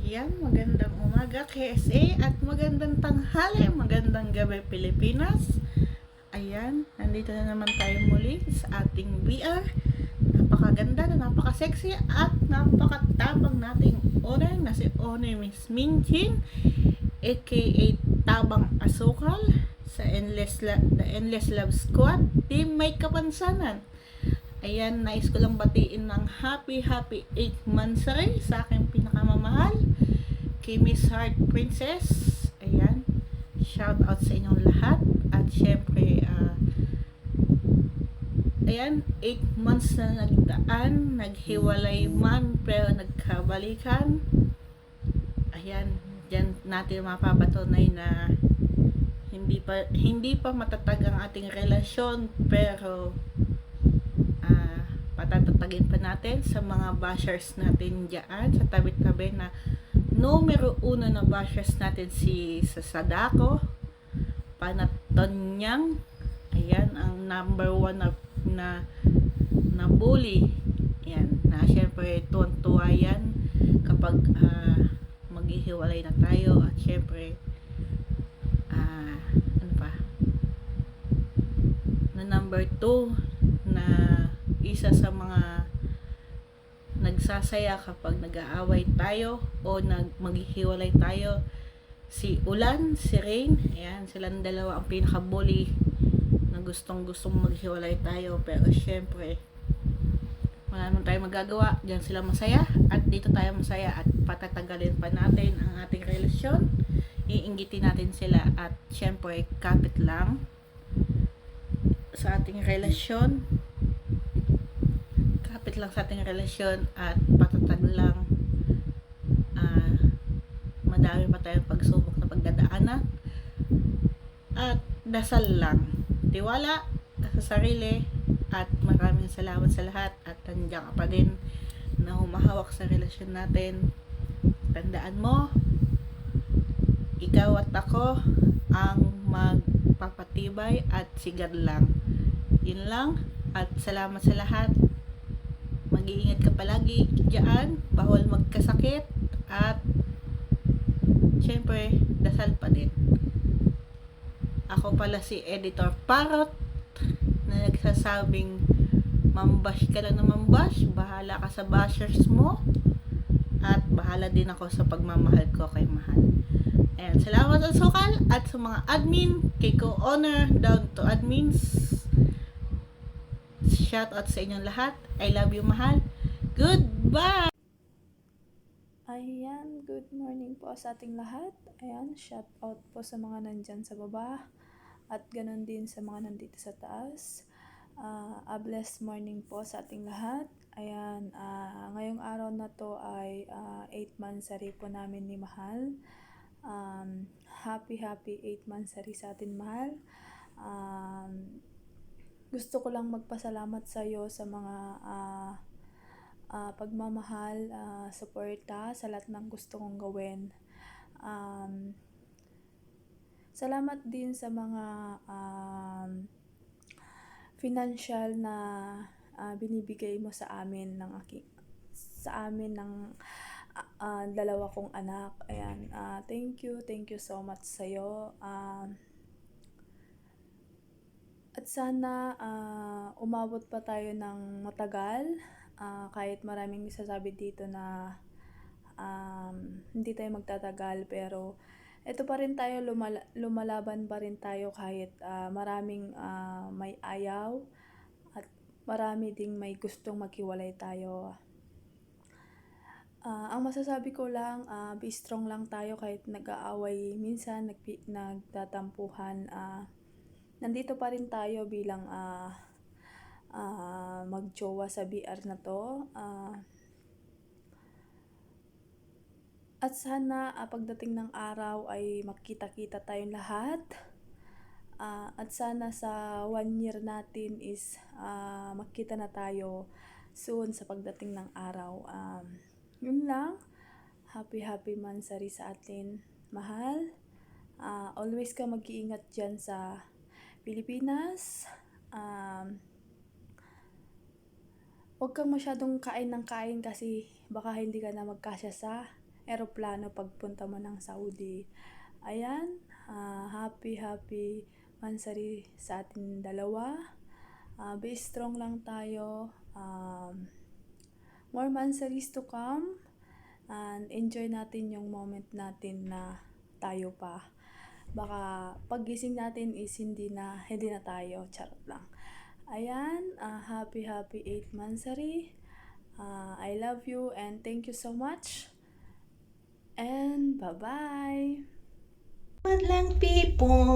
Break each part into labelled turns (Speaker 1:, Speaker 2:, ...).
Speaker 1: Yan, magandang umaga KSA at magandang tanghali, magandang gabi Pilipinas. Ayan, nandito na naman tayo muli sa ating VR. Napakaganda na napaka-sexy at napakatabang nating owner na si owner Miss Minchin aka Tabang Asukal sa The Endless Love Squad Team May Kapansanan. Ayan, nais ko lang batiin ng happy 8th monthsary sa aking pinakamamahal kay Miss Heart Princess. Ayan, shout out sa inyong lahat. At syempre, ayan, 8 months na nagdaan, naghiwalay man pero nagkabalikan. Ayan, dyan natin mapapatunay na hindi pa matatag ang ating relasyon, pero patatatagin pa natin sa mga bashers natin dyan sa tabi-tabi na numero 1 na bashers natin si Sadako Panatonyang. Ayan, ang number 1 na bully. Ayan, na syempre tuwan-tuwa yan kapag maghihiwalay na tayo. At syempre ano pa na number 2 na isa sa mga nagsasaya kapag nag-aaway tayo o maghihiwalay tayo, si Ulan, si Rain. Ayan, silang dalawa ang pinaka-bully na gustong maghiwalay tayo, pero syempre wala naman tayo magagawa. Diyan sila masaya at dito tayo masaya, at patatagalin pa natin ang ating relasyon. Iinggitin natin sila at syempre kapit lang sa ating relasyon, at patatag lang. Madami pa tayong pagsubok na pagdadaanan at dasal lang, tiwala sa sarili, at maraming salamat sa lahat. At nandiyan ka pa din na humahawak sa relasyon natin. Tandaan mo, ikaw at ako ang magpapatibay at sigad lang. Yun lang, at salamat sa lahat. Mag-iingat ka palagi dyan, bawal magkasakit, at syempre dasal pa din. Ako pala si Editor Parrot na nagsasabing mambash ka lang na mambash, bahala ka sa bashers mo, at bahala din ako sa pagmamahal ko kay Mahal. Ayan, salamat sa sukal at sa mga admin, kay co-owner down to admins. Shout out sa inyong lahat. I love you, Mahal. Goodbye!
Speaker 2: Ayan, good morning po sa ating lahat. Ayan, shout out po sa mga nandyan sa baba at ganon din sa mga nandito sa taas. A blessed morning po sa ating lahat. Ayan, ngayong araw na to ay 8th monthsary po namin ni Mahal. Happy 8th monthsary sa atin, Mahal. Gusto ko lang magpasalamat sa iyo sa mga pagmamahal, suporta sa lahat ng gusto kong gawin. Salamat din sa mga financial na binibigay mo sa amin ng dalawa kong anak. Ayan, thank you so much sa iyo. At sana umabot pa tayo ng matagal, kahit maraming sasabi dito na hindi tayo magtatagal, pero ito pa rin tayo, lumalaban pa rin tayo kahit maraming may ayaw at marami ding may gustong maghiwalay tayo. Ang masasabi ko lang, be strong lang tayo kahit nag-aaway minsan, nagtatampuhan. Nandito pa rin tayo bilang magjowa sa BR na to. At sana pagdating ng araw ay makita-kita tayong lahat. At sana sa 1 year natin is makita na tayo soon sa pagdating ng araw. Yun lang. Happy monthsary sa atin, Mahal. Always ka mag-iingat dyan sa Pilipinas. Huwag kang masyadong kain ng kain kasi baka hindi ka na magkasya sa eroplano pagpunta mo ng Saudi. Ayan, happy mansari sa ating dalawa. Be strong lang tayo. More mansaries to come. And enjoy natin yung moment natin na tayo pa. Baka paggising natin is hindi na tayo. Charot lang. Ayan, happy 8th mansari. I love you and thank you so much. And bye-bye!
Speaker 3: Madlang people!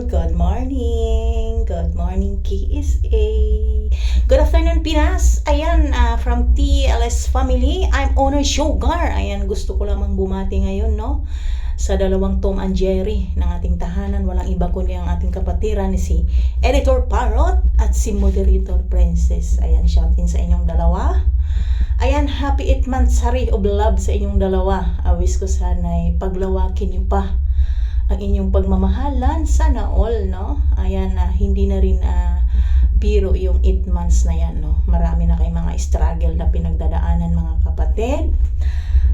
Speaker 3: Good morning KSA! Good afternoon Pinas! Ayan, from TLS family, I'm Honor Sugar. Ayan, gusto ko lamang bumati ngayon, no? Sa dalawang Tom and Jerry ng ating tahanan, walang iba kundi ang ating kapatiran, si Editor Parrot at si Moderator Princess. Ayan, shout in sa inyong dalawa. Ayan, happy 8 months hari of love sa inyong dalawa. Wish ko sana'y paglawakin niyo pa ang inyong pagmamahalan. Sana all, no? Ayan, hindi na rin biro yung 8 months na yan, no? Marami na kayong mga struggle na pinagdadaanan, mga kapatid.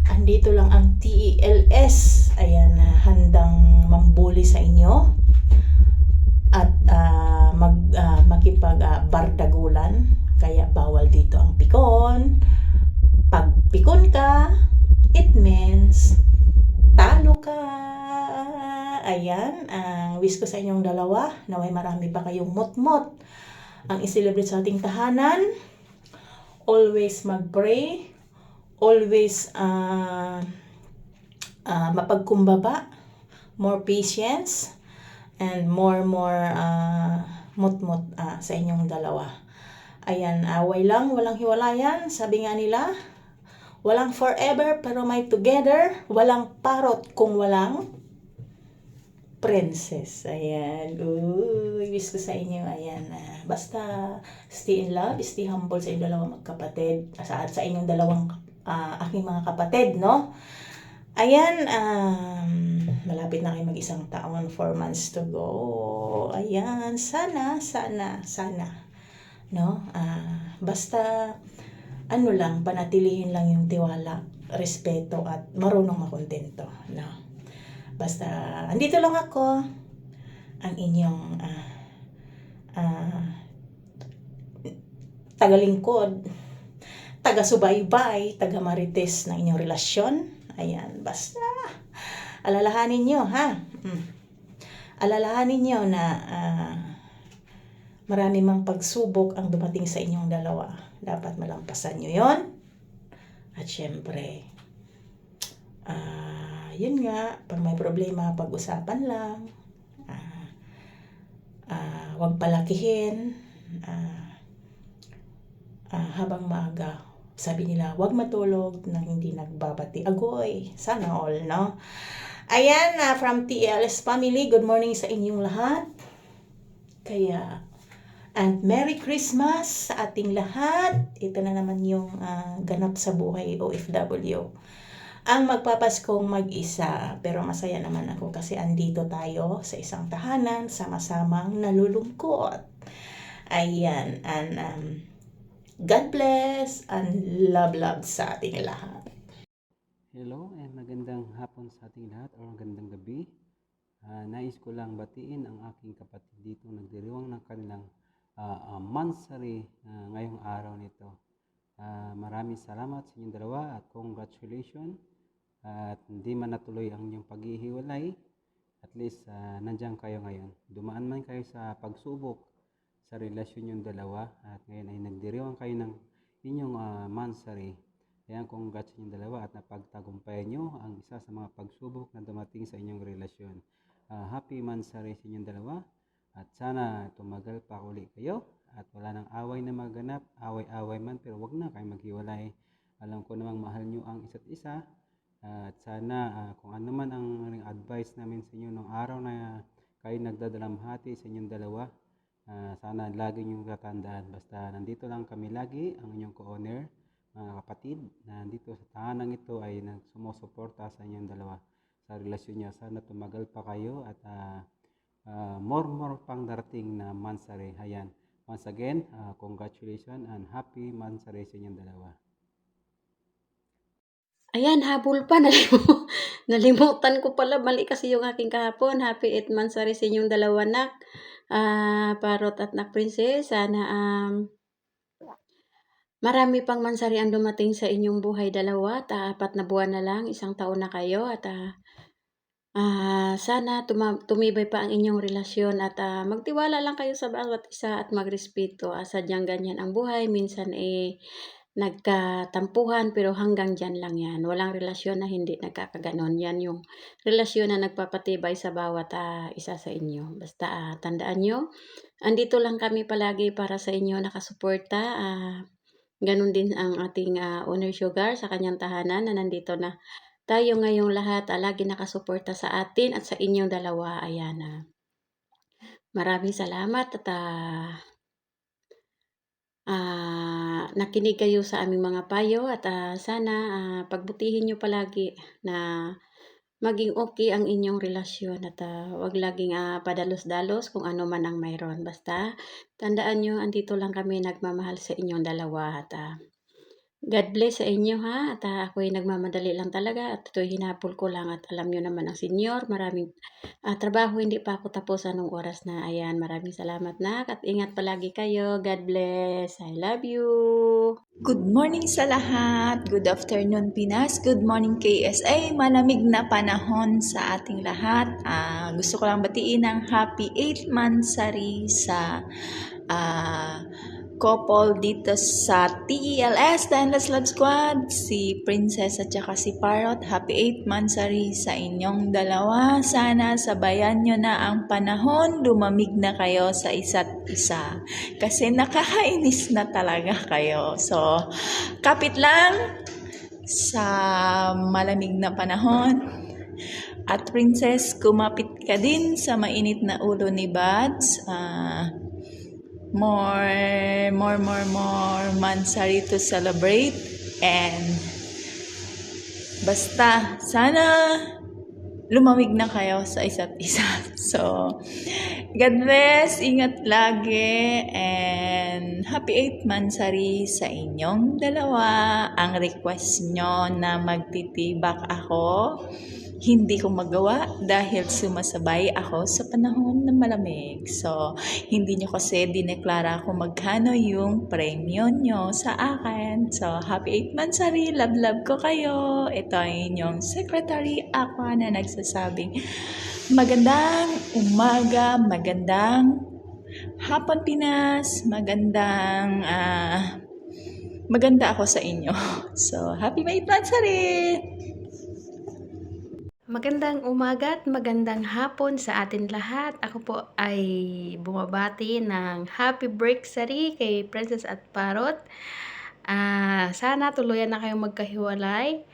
Speaker 3: Andito lang ang TELS. Ayan, handang mambuli sa inyo at makipag-bardagulan. Kaya bawal dito ang pikon. Pag pikon ka, it means talo ka. Ayan, ang wish ko sa inyong dalawa, naway marami pa kayong mot-mot ang i-celebrate sa ating tahanan. Always mag-pray. Always mapagkumbaba. More patience. And more mot-mot sa inyong dalawa. Ayan, away lang, walang hiwalayan. Sabi nga nila, walang forever pero may together. Walang parot kung walang princess. Ayan. Uy, wish ko sa inyo. Ayan. Basta stay in love, stay humble sa inyong dalawang magkapatid. Sa inyong dalawang aking mga kapatid, no? Ayan, malapit na kayo mag-isang taon, 4 months to go. Ayan, sana. No? Basta ano lang, panatilihin lang yung tiwala, respeto at marunong makontento, no? Basta andito lang ako, ang inyong tagalingkod, taga-subaybay, taga-marites ng inyong relasyon. Ayan, basta alalahanin nyo, ha? Alalahanin nyo na marami mang pagsubok ang dumating sa inyong dalawa. Dapat malampasan nyo yon. At syempre, yun nga, pag may problema, pag-usapan lang. Huwag palakihin. Habang maaga, sabi nila, huwag matulog nang hindi nagbabati. Agoy, sana all, no? Ayan, from TLS family, good morning sa inyong lahat. Kaya, and Merry Christmas sa ating lahat. Ito na naman yung ganap sa buhay OFW. Ang magpapaskong mag-isa, pero masaya naman ako kasi andito tayo sa isang tahanan, sama-samang nalulungkot. Ayan, and God bless and love sa ating lahat.
Speaker 4: Hello and magandang hapon sa ating lahat o magandang gabi. Nais ko lang batiin ang aking kapatid dito nagdiriwang ng kanilang mansari ngayong araw nito. Maraming salamat sa inyong dalawa at congratulations. At hindi man natuloy ang inyong paghihiwalay, at least nandiyan kayo ngayon. Dumaan man kayo sa pagsubok sa relasyon yung dalawa at ngayon ay nagdiriwang kayo ng inyong mansari. Kaya congrats sa inyong dalawa at napagtagumpayan nyo ang isa sa mga pagsubok na dumating sa inyong relasyon. Happy mansari sa inyong dalawa at sana tumagal pa uli kayo at wala nang away na maganap, away-away man pero wag na kayo maghiwalay. Alam ko namang mahal nyo ang isa't isa at sana kung ano man ang advice namin sa inyo nung araw na kayo nagdadalamhati sa inyong dalawa, sana lagi nyo tatandaan. Basta nandito lang kami lagi, ang inyong co-owner, mga kapatid, na dito sa tahanang ito ay sumusuporta sa inyong dalawa sa relasyon niya. Sana tumagal pa kayo at more pang darating na mansari. Ayan. Once again, congratulations and happy mansari sa inyong dalawa.
Speaker 5: Ayan, habol pa. Nalimutan ko pala. Mali kasi yung aking kahapon. Happy 8 months sa inyong dalawa, nak. Parot at nak princess. Sana marami pang mansari ang dumating sa inyong buhay dalawa. At 4 na buwan na lang. 1 taon na kayo. At sana tumibay pa ang inyong relasyon. At magtiwala lang kayo sa bawat isa at magrespeto. Sadyang ganyan ang buhay. Minsan nagkatampuhan pero hanggang diyan lang yan. Walang relasyon na hindi nagkakaganon. Yan yung relasyon na nagpapatibay sa bawat isa sa inyo. Basta tandaan nyo, andito lang kami palagi para sa inyo nakasuporta. Ganun din ang ating owner Sugar sa kanyang tahanan na nandito na tayo ngayong lahat. Lagi nakasuporta sa atin at sa inyong dalawa. Ayan. Maraming salamat at nakinig kayo sa aming mga payo at sana pagbutihin nyo palagi na maging okay ang inyong relasyon at wag laging padalos-dalos kung ano man ang mayroon. Basta tandaan nyo, andito lang kami nagmamahal sa inyong dalawa at God bless sa inyo ha. At ako'y nagmamadali lang talaga at ito'y hinapol ko lang at alam nyo naman ang senyor. Maraming trabaho, hindi pa ako tapos anong oras na. Ayan, maraming salamat nak at ingat palagi kayo. God bless. I love you.
Speaker 6: Good morning sa lahat. Good afternoon Pinas. Good morning KSA. Malamig na panahon sa ating lahat. Gusto ko lang batiin ng happy 8th monthsary sa couple dito sa TELS, The Endless Love Squad, si Princess at saka si Parrot. Happy 8th monthsary sa inyong dalawa. Sana sabayan nyo na ang panahon, lumamig na kayo sa isa't isa. Kasi nakakainis na talaga kayo. So, kapit lang sa malamig na panahon. At Princess, kumapit ka din sa mainit na ulo ni Buds. More mansari to celebrate, and basta sana lumamig na kayo sa isa't isa. So, God bless, ingat lagi, and happy 8th monthsary sa inyong dalawa. Ang request nyo na magtitibak ako, hindi ko magawa dahil sumasabay ako sa panahon na malamig. So, hindi nyo kasi dineklara kung magkano yung premyo nyo sa akin. So, happy 8th monthsary. Love ko kayo. Ito ay inyong Secretary Aqua na nagsasabing magandang umaga, magandang hapon Pinas, maganda ako sa inyo. So, happy 8th monthsary!
Speaker 7: Magandang umaga at magandang hapon sa atin lahat. Ako po ay bumabati ng happy breaksary kay Princess at Parrot. Sana tuluyan na kayong magkahiwalay.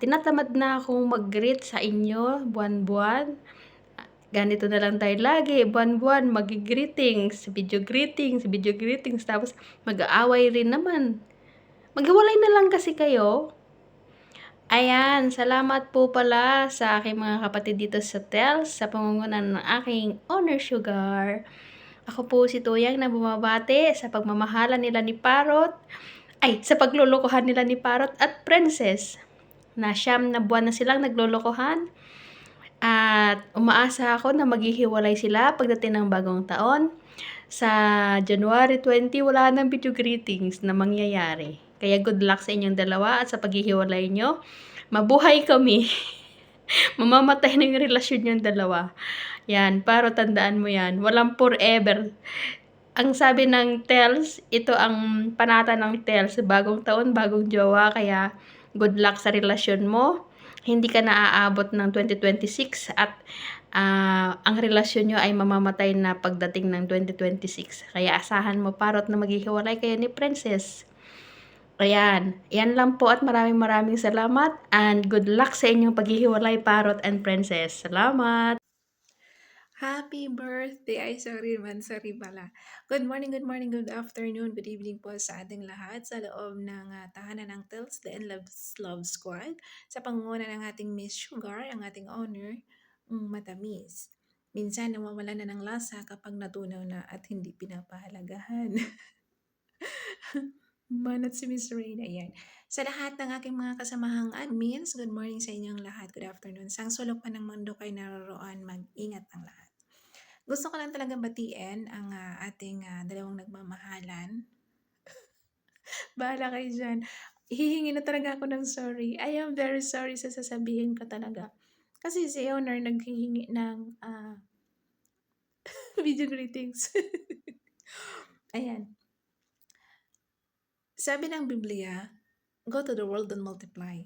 Speaker 7: Tinatamad na akong mag-greet sa inyo buwan-buwan. Ganito na lang tayo lagi, buwan-buwan, mag-greetings, video greetings, tapos mag-aaway rin naman. Maghiwalay na lang kasi kayo. Ayan, salamat po pala sa aking mga kapatid dito sa TELS sa pangunguna ng aking owner Sugar. Ako po si Tuyang na bumabati sa pagmamahalan nila ni Parrot, sa paglulukuhan nila ni Parrot at Princess. Na 9 na buwan na silang naglulukuhan at umaasa ako na maghihiwalay sila pagdating ng bagong taon. Sa January 20, wala nang video greetings na mangyayari. Kaya good luck sa inyong dalawa at sa paghihiwalay nyo. Mabuhay kami. Mamamatay na yung relasyon yung dalawa. Yan, pero tandaan mo yan. Walang forever. Ang sabi ng TELS, ito ang panata ng TELS. Bagong taon, bagong jowa. Kaya good luck sa relasyon mo. Hindi ka naaabot ng 2026 at ang relasyon nyo ay mamamatay na pagdating ng 2026. Kaya asahan mo, Parrot, na maghihiwalay kayo ni Princess. Ayan, yan lang po at maraming salamat and good luck sa inyong paghihiwalay, Parrot and Princess. Salamat!
Speaker 8: Happy birthday! Ay, sorry, mansari pala. Good morning, good afternoon, good evening po sa ating lahat sa loob ng tahanan ng TELS, The Endless Love Squad. Sa pangunguna ng ating Miss Sugar, ang ating owner, matamis. Minsan nawawala na ng lasa kapag natunaw na at hindi pinapahalagahan. Banat si Miss Rain, ayan. Sa lahat ng aking mga kasamahang admins, good morning sa inyong lahat. Good afternoon. Sang sulok pa ng mundo kayo naroroon, mag-ingat ang lahat. Gusto ko lang talagang batiin ang ating dalawang nagmamahalan. Bahala kayo dyan. Hihingi na talaga ako ng sorry. I am very sorry sa sasabihin ko talaga. Kasi si owner naghihingi ng video greetings. Ayan. Sabi ng Biblia, go to the world and multiply.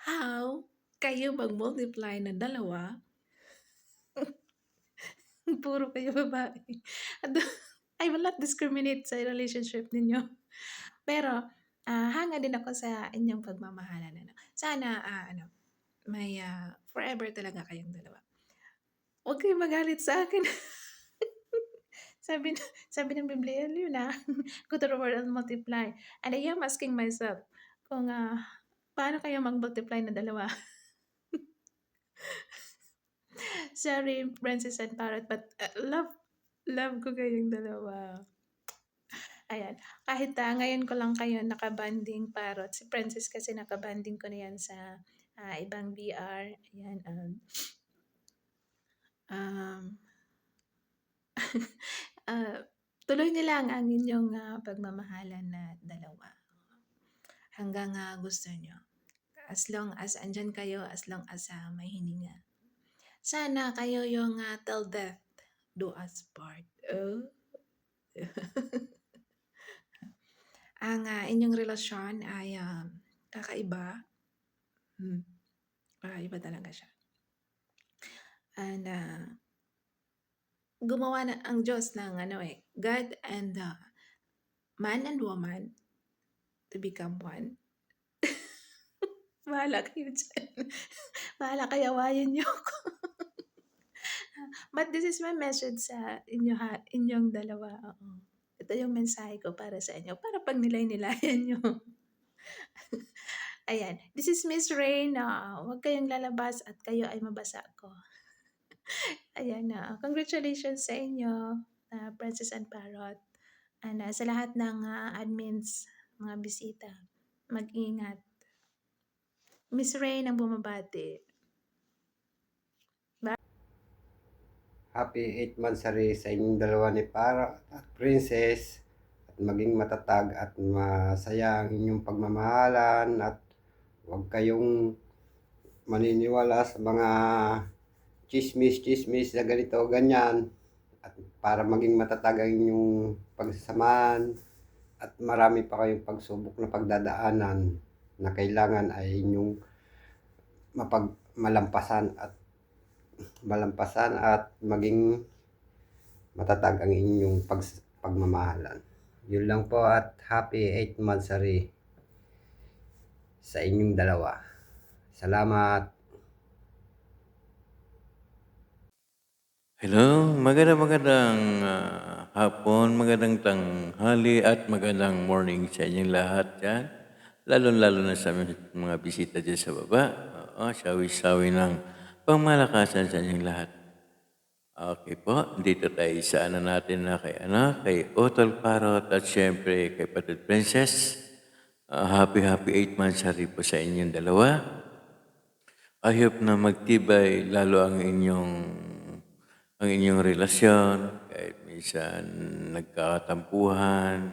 Speaker 8: How kayo mag-multiply na dalawa? Puro kayo babae. I will not discriminate sa relationship ninyo. Pero, hanga din ako sa inyong pagmamahalan. Sana, may forever talaga kayong dalawa. Huwag kayong magalit sa akin. sabi ng Biblia, yun go to the world and multiply. And I am asking myself, kung paano kayo mag-multiply na dalawa? Sorry, Princess and Parrot, but love ko kayong dalawa. Ayan. Kahit ngayon ko lang kayo nakabanding Parrot. Si Princess kasi nakabanding ko na yan sa ibang VR. Ayan. Tuloy niyo lang ang inyong pagmamahalan na dalawa. Hanggang gusto nyo. As long as andyan kayo, as long as may hininga. Sana kayo yung till death do us part. Oh. Ang inyong relasyon ay kakaiba. Kakaiba talaga siya. And gumawa na ang Diyos ng God and man and woman to become one. Bahala kayo dyan. Bahala kayo, awayin niyo ako. But this is my message sa inyong dalawa. Oo. Ito yung mensahe ko para sa inyo. Para pag nilay-nilayan nyo. Ayan. This is Miss Rain. Huwag kayong lalabas at kayo ay mabasa ko. Ayan. Congratulations sa inyo, Princess and Parrot. And sa lahat ng admins, mga bisita, mag-ingat. Miss Rain ang bumabati.
Speaker 9: Happy 8th monthsary sa inyong dalawa ni Parrot at Princess, at maging matatag at masaya ang inyong pagmamahalan, at huwag kayong maniniwala sa mga chismis na ganito o ganyan, at para maging matatag ang inyong pagsasamahan, at marami pa kayong pagsubok na pagdadaanan na kailangan ay inyong malampasan at maging matatag ang inyong pagmamahalan. Yun lang po, at happy 8th monthsary sa inyong dalawa. Salamat.
Speaker 10: Hello, magandang hapon, magandang tanghali at magandang morning sa inyong lahat dyan. Lalo na sa mga bisita dyan sa baba. Sawi-sawi ng pangmalakasan sa inyong lahat. Okay po, dito tayo sa natin na kay Otol Parrot at syempre kay Patid Princess. Happy 8th monthsary po sa inyong dalawa. I hope na magtibay lalo ang inyong relasyon, kahit minsan nagkakatampuhan.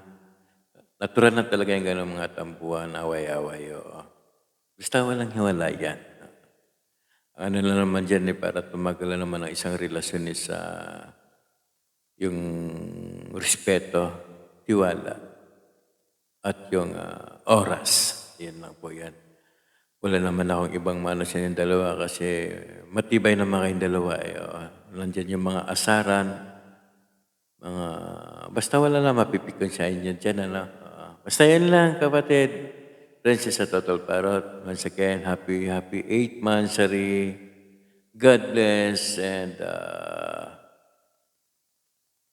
Speaker 10: Natural na talaga yung gano'ng mga tampuhan, away-away. Basta walang hiwalayan. Ano na naman dyan para tumagal naman ang isang relasyon sa yung respeto, tiwala, at yung oras. Yan lang po yan. Wala naman akong ibang mano sa inyong dalawa kasi matibay naman kayong dalawa. Nandiyan yung mga asaran, basta wala na mapipikon sa inyo dyan. Basta yan lang, kapatid. Princess at Otol Parrot, once again, happy 8th monthsary. God bless and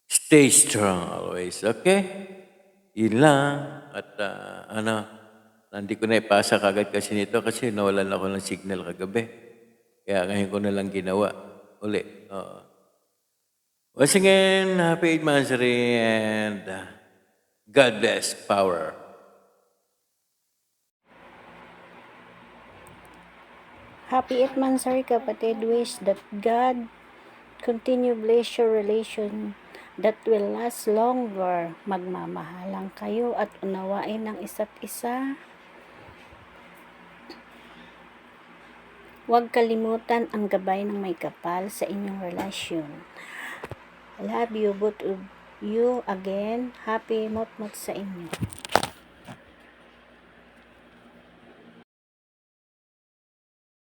Speaker 10: stay strong always, okay? Yun lang. At hindi ko na ipasa kagad kasi nito kasi nawalan ako ng signal kagabi. Kaya ngayon ko na lang ginawa. Uli. Once again, happy 8th monthsary and God bless power.
Speaker 5: Happy 8 months, sorry kapatid. Wish that God continue bless your relation that will last longer. Magmamahalan kayo at unawain ang isa't isa. Huwag kalimutan ang gabay ng may kapal sa inyong relasyon. I love you, both of you again. Happy mot-mot sa inyo.